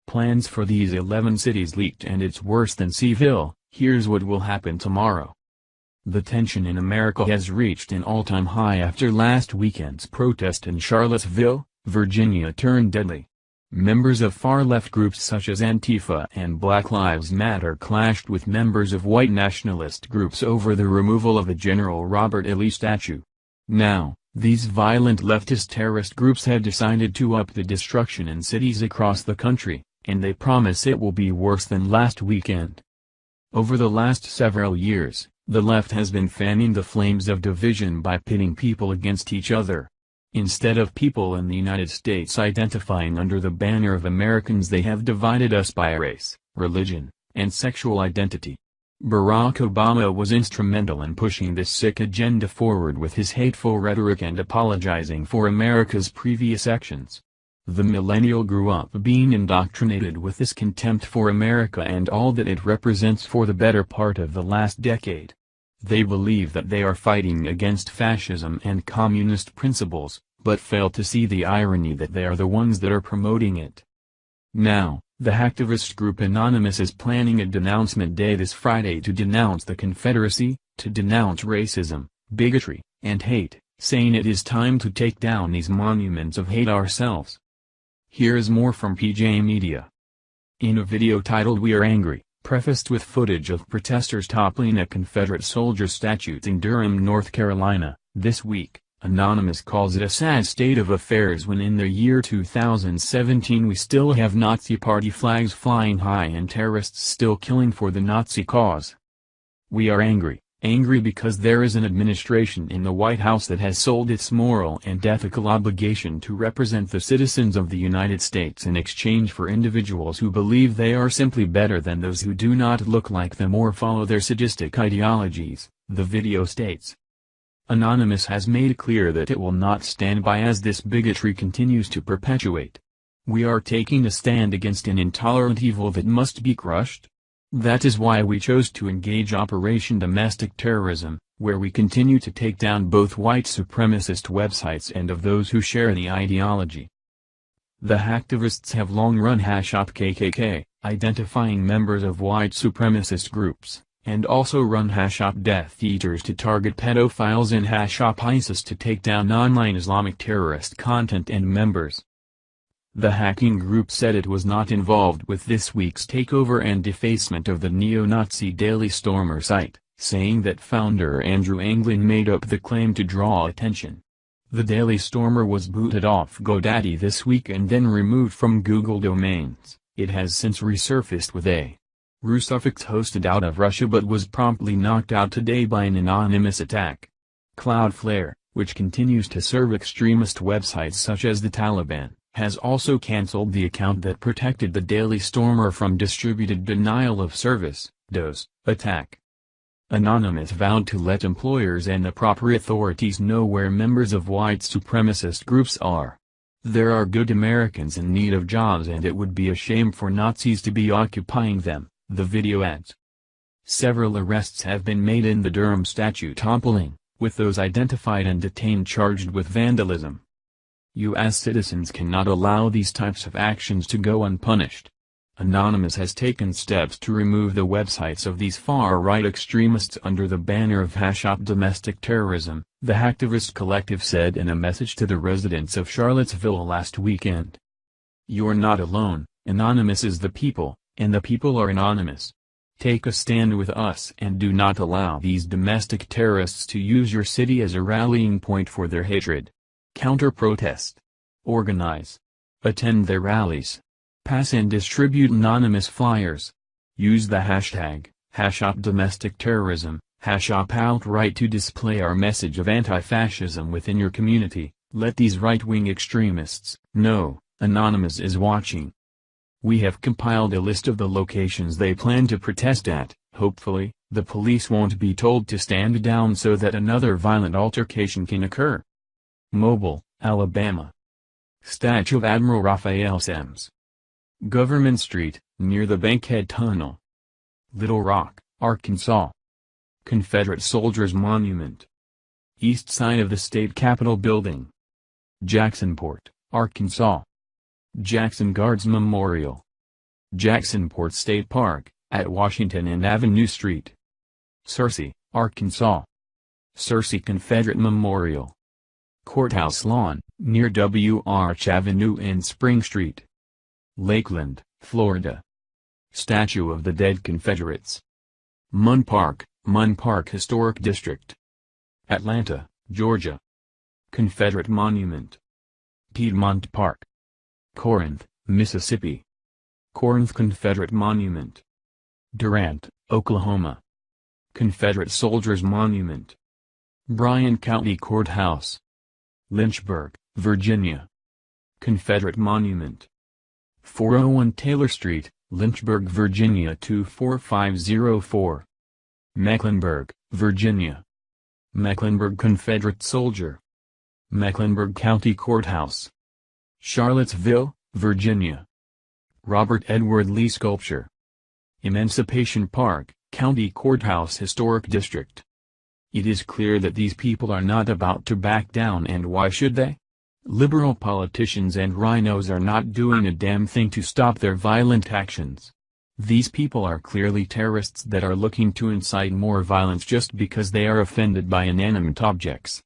Plans for these 11 cities leaked and it's worse than Ville. Here's what will happen tomorrow. The tension in America has reached an all-time high after last weekend's protest in Charlottesville, Virginia turned deadly. Members of far-left groups such as Antifa and Black Lives Matter clashed with members of white nationalist groups over the removal of a General Robert E. Lee statue. Now, these violent leftist terrorist groups have decided to up the destruction in cities across the country, and they promise it will be worse than last weekend. Over the last several years, the left has been fanning the flames of division by pitting people against each other. Instead of people in the United States identifying under the banner of Americans, they have divided us by race, religion, and sexual identity. Barack Obama was instrumental in pushing this sick agenda forward with his hateful rhetoric and apologizing for America's previous actions. The millennial grew up being indoctrinated with this contempt for America and all that it represents for the better part of the last decade. They believe that they are fighting against fascism and communist principles, but fail to see the irony that they are the ones that are promoting it. Now, the hacktivist group Anonymous is planning a denouncement day this Friday to denounce the Confederacy, to denounce racism, bigotry, and hate, saying it is time to take down these monuments of hate ourselves. Here is more from PJ Media. In a video titled "We Are Angry," prefaced with footage of protesters toppling a Confederate soldier statue in Durham, North Carolina, this week, Anonymous calls it a sad state of affairs when in the year 2017 we still have Nazi party flags flying high and terrorists still killing for the Nazi cause. We are angry because there is an administration in the White House that has sold its moral and ethical obligation to represent the citizens of the United States in exchange for individuals who believe they are simply better than those who do not look like them or follow their sadistic ideologies, the video states. Anonymous has made clear that it will not stand by as this bigotry continues to perpetuate. We are taking a stand against an intolerant evil that must be crushed. That is why we chose to engage Operation Domestic Terrorism, where we continue to take down both white supremacist websites and of those who share the ideology. The hacktivists have long run #KKK, identifying members of white supremacist groups, and also run #Death Eaters to target pedophiles and #ISIS to take down online Islamic terrorist content and members. The hacking group said it was not involved with this week's takeover and defacement of the neo-Nazi Daily Stormer site, saying that founder Andrew Anglin made up the claim to draw attention. The Daily Stormer was booted off GoDaddy this week and then removed from Google domains. It has since resurfaced with a Russuffix hosted out of Russia but was promptly knocked out today by an anonymous attack. Cloudflare, which continues to serve extremist websites such as the Taliban, has also cancelled the account that protected the Daily Stormer from distributed denial of service (DOS) attack. Anonymous vowed to let employers and the proper authorities know where members of white supremacist groups are. There are good Americans in need of jobs and it would be a shame for Nazis to be occupying them, the video adds. Several arrests have been made in the Durham statue toppling, with those identified and detained charged with vandalism. U.S. citizens cannot allow these types of actions to go unpunished. Anonymous has taken steps to remove the websites of these far-right extremists under the banner of #Domestic Terrorism, the hacktivist collective said in a message to the residents of Charlottesville last weekend. You're not alone, Anonymous is the people, and the people are anonymous. Take a stand with us and do not allow these domestic terrorists to use your city as a rallying point for their hatred. Counter-protest. Organize. Attend their rallies. Pass and distribute anonymous flyers. Use the hashtag, #DomesticTerrorism, #outright to display our message of anti-fascism within your community. Let these right-wing extremists know, Anonymous is watching. We have compiled a list of the locations they plan to protest at. Hopefully, the police won't be told to stand down so that another violent altercation can occur. Mobile, Alabama. Statue of Admiral Raphael Semmes. Government Street, near the Bankhead Tunnel. Little Rock, Arkansas. Confederate Soldiers Monument. East side of the State Capitol Building. Jacksonport, Arkansas. Jackson Guards Memorial. Jacksonport State Park, at Washington and Avenue Street. Searcy, Arkansas. Searcy Confederate Memorial. Courthouse Lawn, near W. Arch Avenue and Spring Street. Lakeland, Florida. Statue of the Dead Confederates. Munn Park Historic District. Atlanta, Georgia. Confederate Monument. Piedmont Park. Corinth, Mississippi. Corinth Confederate Monument. Durant, Oklahoma. Confederate Soldiers Monument. Bryan County Courthouse. Lynchburg, Virginia. Confederate Monument. 401 Taylor Street, Lynchburg, Virginia 24504. Mecklenburg, Virginia. Mecklenburg Confederate Soldier. Mecklenburg County Courthouse. Charlottesville, Virginia. Robert Edward Lee Sculpture. Emancipation Park, County Courthouse Historic District. It is clear that these people are not about to back down, and why should they? Liberal politicians and rhinos are not doing a damn thing to stop their violent actions. These people are clearly terrorists that are looking to incite more violence just because they are offended by inanimate objects.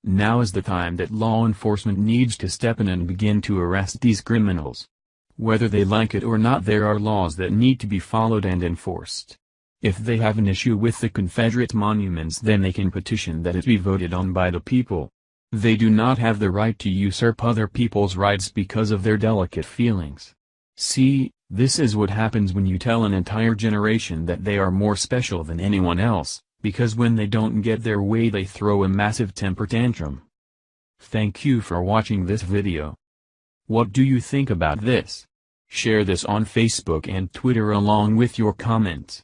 Now is the time that law enforcement needs to step in and begin to arrest these criminals. Whether they like it or not, there are laws that need to be followed and enforced. If they have an issue with the Confederate monuments, then they can petition that it be voted on by the people. They do not have the right to usurp other people's rights because of their delicate feelings. See, this is what happens when you tell an entire generation that they are more special than anyone else, because when they don't get their way they throw a massive temper tantrum. Thank you for watching this video. What do you think about this? Share this on Facebook and Twitter along with your comments.